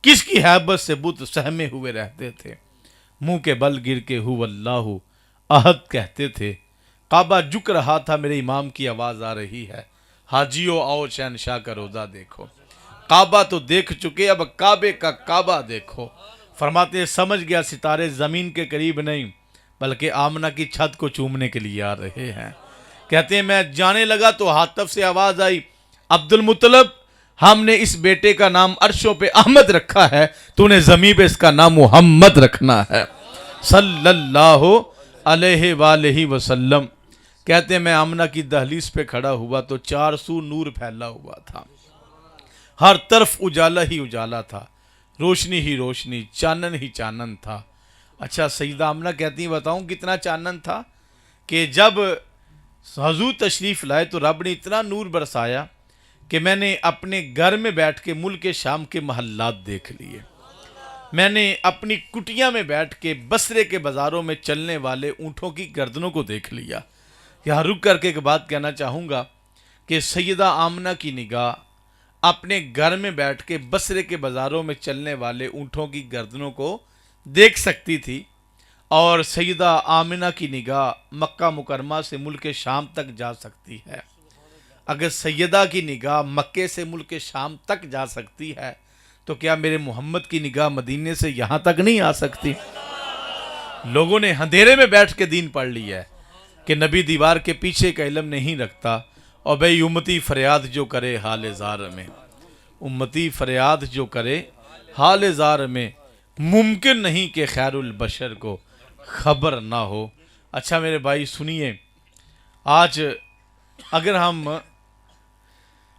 کس کی ہیبت سے بت سہمے ہوئے رہتے تھے، منہ کے بل گر کے ہو اللہ احد کہتے تھے۔ کعبہ جھک رہا تھا، میرے امام کی آواز آ رہی ہے، حاجیو آؤ شہنشاہ کا روضہ دیکھو۔ کعبہ تو دیکھ چکے، اب کعبے کا کعبہ دیکھو۔ فرماتے ہیں سمجھ گیا ستارے زمین کے قریب نہیں بلکہ آمنہ کی چھت کو چومنے کے لیے آ رہے ہیں۔ کہتے ہیں میں جانے لگا تو حاطف سے آواز آئی، عبد المطلب ہم نے اس بیٹے کا نام عرشوں پہ احمد رکھا ہے، تو نے زمین پہ اس کا نام محمد رکھنا ہے صلی اللہ علیہ وآلہ وسلم۔ کہتے ہیں میں آمنہ کی دہلیز پہ کھڑا ہوا تو 400 نور پھیلا ہوا تھا، ہر طرف اجالا ہی اجالا تھا، روشنی ہی روشنی، چانن ہی چانن تھا۔ اچھا سیدہ آمنہ کہتی ہیں بتاؤں کتنا چانن تھا کہ جب حضور تشریف لائے تو رب نے اتنا نور برسایا کہ میں نے اپنے گھر میں بیٹھ کے ملک شام کے محلات دیکھ لیے، میں نے اپنی کٹیاں میں بیٹھ کے بصرے کے بازاروں میں چلنے والے اونٹوں کی گردنوں کو دیکھ لیا۔ یہاں رک کر کے ایک بات کہنا چاہوں گا کہ سیدہ آمنہ کی نگاہ اپنے گھر میں بیٹھ کے بصرے کے بازاروں میں چلنے والے اونٹوں کی گردنوں کو دیکھ سکتی تھی، اور سیدہ آمنہ کی نگاہ مکہ مکرمہ سے ملک شام تک جا سکتی ہے۔ اگر سیدہ کی نگاہ مکے سے ملک شام تک جا سکتی ہے تو کیا میرے محمد کی نگاہ مدینے سے یہاں تک نہیں آ سکتی؟ لوگوں نے اندھیرے میں بیٹھ کے دین پڑھ لیا ہے کہ نبی دیوار کے پیچھے کا علم نہیں رکھتا، اور بھئی امتی فریاد جو کرے حال زار میں، امتی فریاد جو کرے حال زار میں، ممکن نہیں کہ خیر البشر کو خبر نہ ہو۔ اچھا میرے بھائی سنیے، آج اگر ہم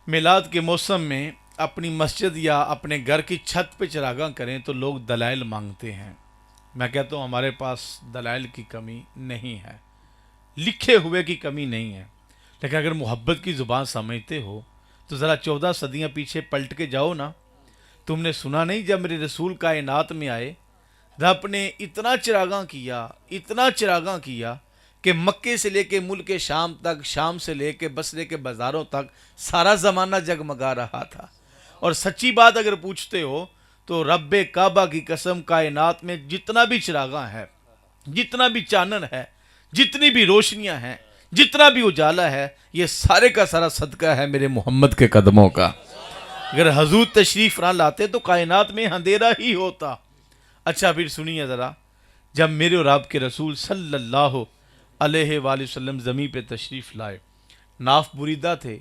میلاد کے موسم میں اپنی مسجد یا اپنے گھر کی چھت پہ چراغاں کریں تو لوگ دلائل مانگتے ہیں۔ میں کہتا ہوں ہمارے پاس دلائل کی کمی نہیں ہے، لکھے ہوئے کی کمی نہیں ہے، لیکن اگر محبت کی زبان سمجھتے ہو تو ذرا 14 صدیاں پیچھے پلٹ کے جاؤ نا۔ تم نے سنا نہیں جب میرے رسول کائنات میں آئے، رب نے اتنا چراغاں کیا کہ مکے سے لے کے ملک شام تک، شام سے لے کے بصرے کے بازاروں تک سارا زمانہ جگمگا رہا تھا۔ اور سچی بات اگر پوچھتے ہو تو رب کعبہ کی قسم کائنات میں جتنا بھی چراغاں ہے، جتنا بھی چانن ہے، جتنی بھی روشنیاں ہیں، جتنا بھی اجالا ہے، یہ سارے کا سارا صدقہ ہے میرے محمد کے قدموں کا۔ اگر حضور تشریف نہ لاتے تو کائنات میں اندھیرا ہی ہوتا۔ اچھا پھر سنیے ذرا، جب میرے اور آپ کے رسول صلی اللہ علیہ وآلہ وسلم زمین پہ تشریف لائے، ناف بریدہ تھے،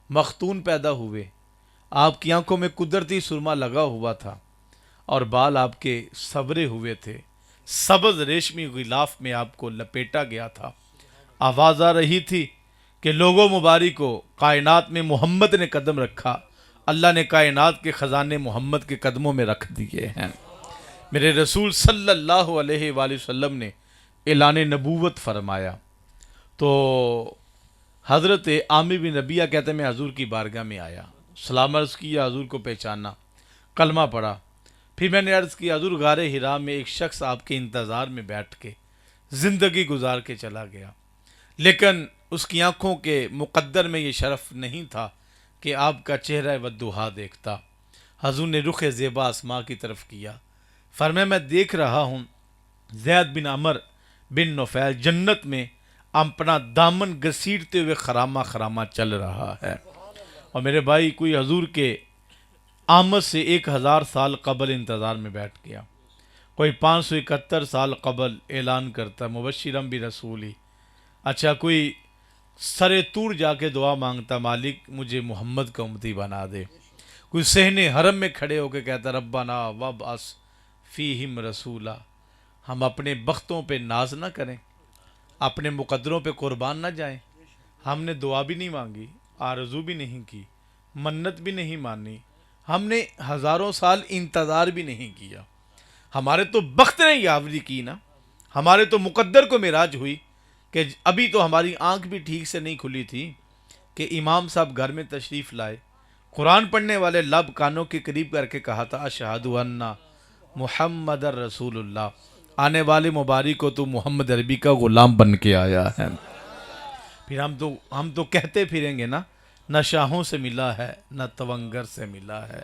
مختون پیدا ہوئے، آپ کی آنکھوں میں قدرتی سرما لگا ہوا تھا، اور بال آپ کے سبرے ہوئے تھے، سبز ریشمی غلاف میں آپ کو لپیٹا گیا تھا۔ آواز آ رہی تھی کہ لوگوں مبارک کو کائنات میں محمد نے قدم رکھا، اللہ نے کائنات کے خزانے محمد کے قدموں میں رکھ دیے ہیں۔ میرے رسول صلی اللہ علیہ وآلہ وسلم نے اعلان نبوت فرمایا تو حضرت عامر بن ربیعہ کہتے ہیں میں حضور کی بارگاہ میں آیا، سلام عرض کیا، حضور کو پہچانا، کلمہ پڑھا، پھر میں نے عرض کیا حضور غار حرا میں ایک شخص آپ کے انتظار میں بیٹھ کے زندگی گزار کے چلا گیا، لیکن اس کی آنکھوں کے مقدر میں یہ شرف نہیں تھا کہ آپ کا چہرہ والضحیٰ دیکھتا۔ حضور نے رخ زیبا اسماء کی طرف کیا، فرمایا میں دیکھ رہا ہوں زید بن عمر بن نفیل جنت میں اپنا دامن گسیٹتے ہوئے خرامہ خرامہ چل رہا ہے۔ اور میرے بھائی کوئی حضور کے آمد سے 1000 سال قبل انتظار میں بیٹھ گیا، کوئی 571 سال قبل اعلان کرتا مبشرم برسولی، اچھا کوئی سر طور جا کے دعا مانگتا مالک مجھے محمد کا امتی بنا دے، کوئی صحن حرم میں کھڑے ہو کے کہتا ربنا وابعث فیہم رسولا۔ ہم اپنے بختوں پہ ناز نہ کریں، اپنے مقدروں پہ قربان نہ جائیں، ہم نے دعا بھی نہیں مانگی، آرزو بھی نہیں کی، منت بھی نہیں مانی، ہم نے ہزاروں سال انتظار بھی نہیں کیا، ہمارے تو بخت نے یاوری کی نا، ہمارے تو مقدر کو معراج ہوئی کہ ابھی تو ہماری آنکھ بھی ٹھیک سے نہیں کھلی تھی کہ امام صاحب گھر میں تشریف لائے، قرآن پڑھنے والے لب کانوں کے قریب کر کے کہا تھا اشہد ان محمد رسول اللہ، آنے والے مبارک کو تو محمد عربی کا غلام بن کے آیا ہے۔ پھر ہم تو کہتے پھریں گے نا، نہ شاہوں سے ملا ہے نہ تونگر سے ملا ہے،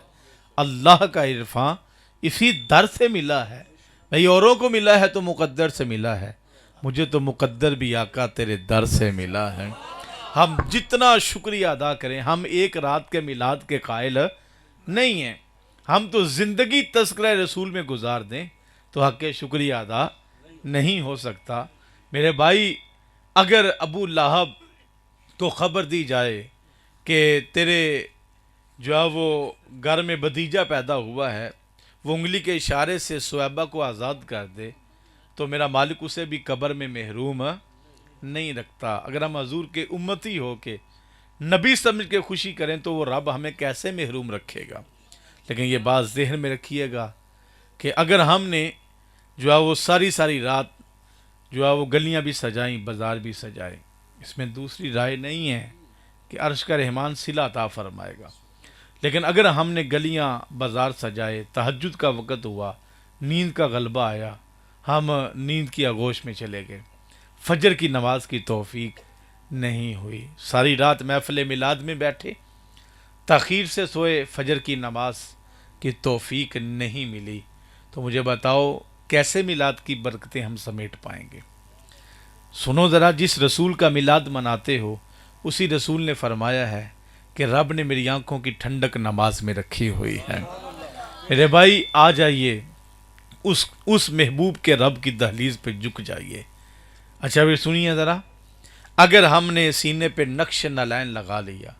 اللہ کا عرفان اسی در سے ملا ہے۔ بھئی اوروں کو ملا ہے تو مقدر سے ملا ہے، مجھے تو مقدر بھی آقا تیرے در سے ملا ہے۔ ہم جتنا شکریہ ادا کریں، ہم ایک رات کے میلاد کے قائل نہیں ہیں، ہم تو زندگی تذکرہ رسول میں گزار دیں تو حق شکریہ ادا نہیں ہو سکتا۔ میرے بھائی، اگر ابو لہب کو خبر دی جائے کہ تیرے جو ہے وہ گھر میں بھتیجا پیدا ہوا ہے، وہ انگلی کے اشارے سے صہیبہ کو آزاد کر دے، تو میرا مالک اسے بھی قبر میں محروم نہیں رکھتا۔ اگر ہم حضور کے امتی ہو کے نبی سمجھ کے خوشی کریں تو وہ رب ہمیں کیسے محروم رکھے گا؟ لیکن یہ بات ذہن میں رکھیے گا کہ اگر ہم نے جو ہے وہ ساری رات جو ہے وہ گلیاں بھی سجائیں، بازار بھی سجائے، اس میں دوسری رائے نہیں ہے کہ عرش کا رحمان صلہ عطا فرمائے گا۔ لیکن اگر ہم نے گلیاں بازار سجائے، تہجد کا وقت ہوا، نیند کا غلبہ آیا، ہم نیند کی آغوش میں چلے گئے، فجر کی نماز کی توفیق نہیں ہوئی، ساری رات محفل میلاد میں بیٹھے، تاخیر سے سوئے، فجر کی نماز کی توفیق نہیں ملی، تو مجھے بتاؤ کیسے میلاد کی برکتیں ہم سمیٹ پائیں گے؟ سنو ذرا، جس رسول کا میلاد مناتے ہو اسی رسول نے فرمایا ہے کہ رب نے میری آنکھوں کی ٹھنڈک نماز میں رکھی ہوئی ہے۔ میرے بھائی، آ جائیے اس محبوب کے رب کی دہلیز پہ جھک جائیے۔ اچھا پھر سنیے ذرا، اگر ہم نے سینے پہ نقش نالین لگا لیا،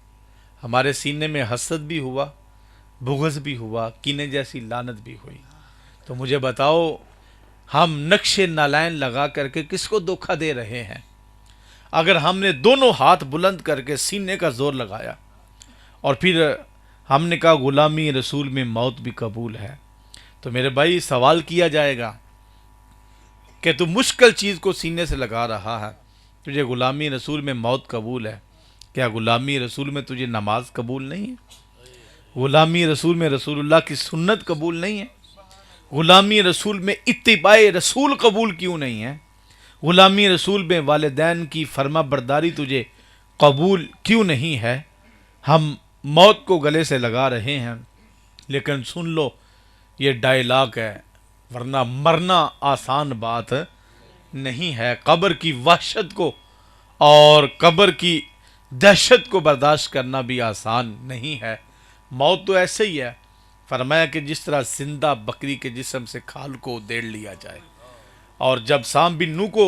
ہمارے سینے میں حسد بھی ہوا، بغض بھی ہوا، کینے جیسی لعنت بھی ہوئی، تو مجھے بتاؤ ہم نقش نالین لگا کر کے کس کو دھوکہ دے رہے ہیں؟ اگر ہم نے دونوں ہاتھ بلند کر کے سینے کا زور لگایا اور پھر ہم نے کہا غلامی رسول میں موت بھی قبول ہے، تو میرے بھائی سوال کیا جائے گا کہ تو مشکل چیز کو سینے سے لگا رہا ہے، تجھے غلامی رسول میں موت قبول ہے، کیا غلامی رسول میں تجھے نماز قبول نہیں ہے؟ غلامی رسول میں رسول اللہ کی سنت قبول نہیں ہے؟ غلامی رسول میں اتباع رسول قبول کیوں نہیں ہے؟ غلامی رسول میں والدین کی فرما برداری تجھے قبول کیوں نہیں ہے؟ ہم موت کو گلے سے لگا رہے ہیں، لیکن سن لو یہ ڈائلاگ ہے، ورنہ مرنا آسان بات نہیں ہے۔ قبر کی وحشت کو اور قبر کی دہشت کو برداشت کرنا بھی آسان نہیں ہے۔ موت تو ایسے ہی ہے، فرمایا کہ جس طرح زندہ بکری کے جسم سے کھال کو ادھیڑ لیا جائے، اور جب سام بن نو کو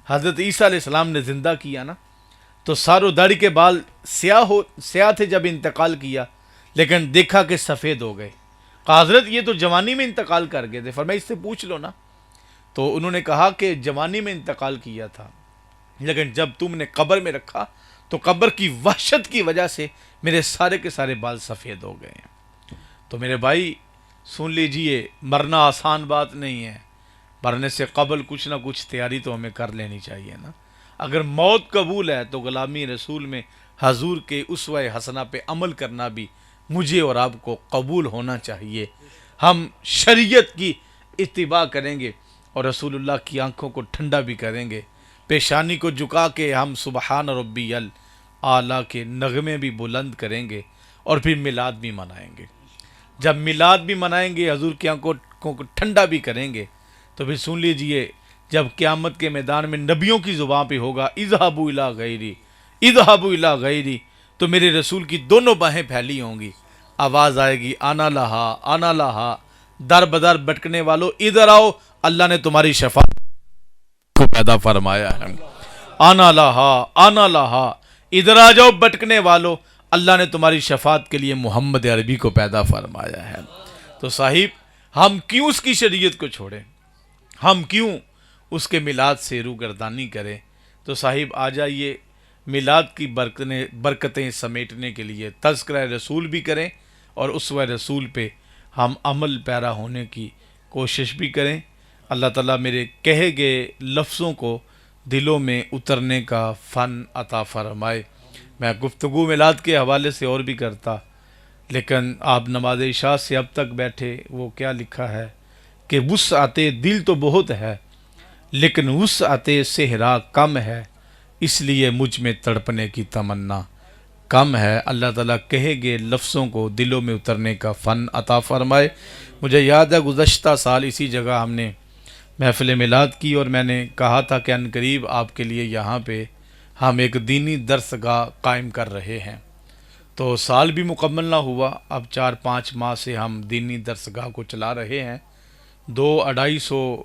حضرت عیسیٰ علیہ السلام نے زندہ کیا نا، تو سار و داڑھی کے بال سیاہ تھے جب انتقال کیا، لیکن دیکھا کہ سفید ہو گئے، کہا حضرت یہ تو جوانی میں انتقال کر گئے تھے، فرمایا اس سے پوچھ لو نا، تو انہوں نے کہا کہ جوانی میں انتقال کیا تھا، لیکن جب تم نے قبر میں رکھا تو قبر کی وحشت کی وجہ سے میرے سارے کے سارے بال سفید ہو گئے ہیں۔ تو میرے بھائی سن لیجئے، مرنا آسان بات نہیں ہے، مرنے سے قبل کچھ نہ کچھ تیاری تو ہمیں کر لینی چاہیے نا۔ اگر موت قبول ہے تو غلامی رسول میں حضور کے اسوہ حسنہ پہ عمل کرنا بھی مجھے اور آپ کو قبول ہونا چاہیے۔ ہم شریعت کی اتباع کریں گے اور رسول اللہ کی آنکھوں کو ٹھنڈا بھی کریں گے، پیشانی کو جھکا کے ہم سبحان ربی الاعلیٰ کے نغمے بھی بلند کریں گے، اور پھر میلاد بھی منائیں گے۔ جب میلاد بھی منائیں گے، حضور کی آنکھوں کو ٹھنڈا بھی کریں گے، تو پھر سن لیجئے، جب قیامت کے میدان میں نبیوں کی زبان پہ ہوگا اذهبوا الی غیری، اذهبوا الی غیری، تو میرے رسول کی دونوں باہیں پھیلی ہوں گی، آواز آئے گی آنا لہا آنا لہا، در بدر بھٹکنے والو ادھر آؤ، اللہ نے تمہاری شفاعت کو پیدا فرمایا ہے، آنا لہا آنا لہا، ادھر آ جاؤ بھٹکنے والو، اللہ نے تمہاری شفاعت کے لیے محمد عربی کو پیدا فرمایا ہے۔ تو صاحب، ہم کیوں اس کی شریعت کو چھوڑیں؟ ہم کیوں اس کے میلاد سے روگردانی کریں؟ تو صاحب آ جائیے، میلاد کی برکتیں سمیٹنے کے لیے تذکرہ رسول بھی کریں، اور اسوہ رسول پہ ہم عمل پیرا ہونے کی کوشش بھی کریں۔ اللہ تعالیٰ میرے کہے گئے لفظوں کو دلوں میں اترنے کا فن عطا فرمائے۔ میں گفتگو میلاد کے حوالے سے اور بھی کرتا، لیکن آپ نماز عشاء سے اب تک بیٹھے، وہ کیا لکھا ہے کہ وسعت دل تو بہت ہے لیکن وسعت صحرا کم ہے، اس لیے مجھ میں تڑپنے کی تمنا کم ہے۔ اللہ تعالیٰ کہے گئے لفظوں کو دلوں میں اترنے کا فن عطا فرمائے۔ مجھے یاد ہے گزشتہ سال اسی جگہ ہم نے محفل میلاد کی، اور میں نے کہا تھا کہ عنقریب آپ کے لیے یہاں پہ ہم ایک دینی درس گاہ قائم کر رہے ہیں۔ تو سال بھی مکمل نہ ہوا، اب 4-5 ماہ سے ہم دینی درس گاہ کو چلا رہے ہیں۔ 200-250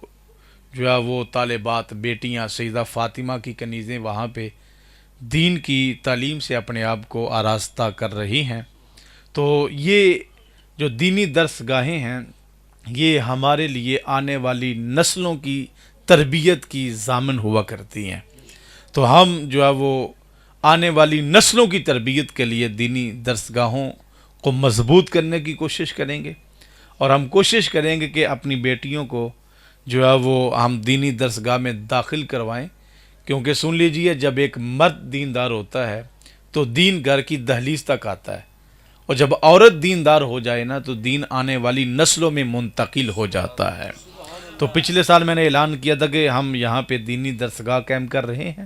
جو ہے وہ طالبات، بیٹیاں سیدہ فاطمہ کی کنیزیں وہاں پہ دین کی تعلیم سے اپنے آپ کو آراستہ کر رہی ہیں۔ تو یہ جو دینی درس گاہیں ہیں، یہ ہمارے لیے آنے والی نسلوں کی تربیت کی ضامن ہوا کرتی ہیں۔ تو ہم جو ہے وہ آنے والی نسلوں کی تربیت کے لیے دینی درس گاہوں کو مضبوط کرنے کی کوشش کریں گے، اور ہم کوشش کریں گے کہ اپنی بیٹیوں کو جو ہے وہ ہم دینی درس گاہ میں داخل کروائیں، کیونکہ سن لیجئے، جب ایک مرد دیندار ہوتا ہے تو دین گھر کی دہلیز تک آتا ہے، اور جب عورت دیندار ہو جائے نا تو دین آنے والی نسلوں میں منتقل ہو جاتا ہے۔ تو پچھلے سال میں نے اعلان کیا تھا کہ ہم یہاں پہ دینی درس گاہ قائم کر رہے ہیں،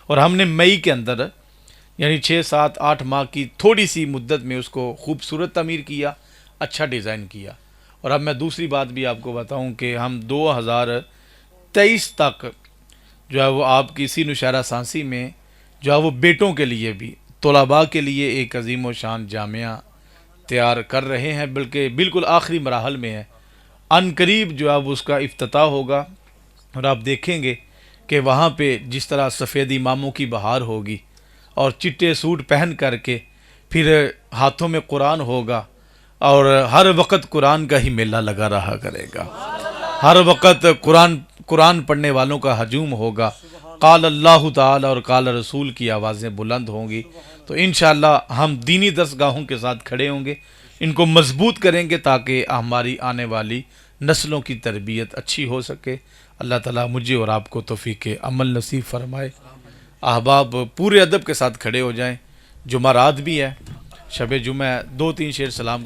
اور ہم نے مئی کے اندر، یعنی 6-7-8 ماہ کی تھوڑی سی مدت میں اس کو خوبصورت تعمیر کیا، اچھا ڈیزائن کیا۔ اور اب میں دوسری بات بھی آپ کو بتاؤں کہ ہم 2023 تک جو ہے وہ آپ کی سی نشہرہ سانسی میں جو ہے وہ بیٹوں کے لیے بھی، طلباء کے لیے ایک عظیم و شان جامعہ تیار کر رہے ہیں، بلکہ بالکل آخری مراحل میں ہے۔ عنقریب جو ہے وہ اس کا افتتاح ہوگا، اور آپ دیکھیں گے کہ وہاں پہ جس طرح سفید اماموں کی بہار ہوگی، اور چٹے سوٹ پہن کر کے پھر ہاتھوں میں قرآن ہوگا، اور ہر وقت قرآن کا ہی میلہ لگا رہا کرے گا، ہر وقت قرآن پڑھنے والوں کا ہجوم ہوگا، قال اللہ تعالی اور قال رسول کی آوازیں بلند ہوں گی۔ تو انشاءاللہ ہم دینی درس گاہوں کے ساتھ کھڑے ہوں گے، ان کو مضبوط کریں گے تاکہ ہماری آنے والی نسلوں کی تربیت اچھی ہو سکے۔ اللہ تعالیٰ مجھے اور آپ کو توفیق عمل نصیب فرمائے۔ احباب پورے ادب کے ساتھ کھڑے ہو جائیں، جمعرات بھی ہے، شب جمعہ 2-3 شعر سلام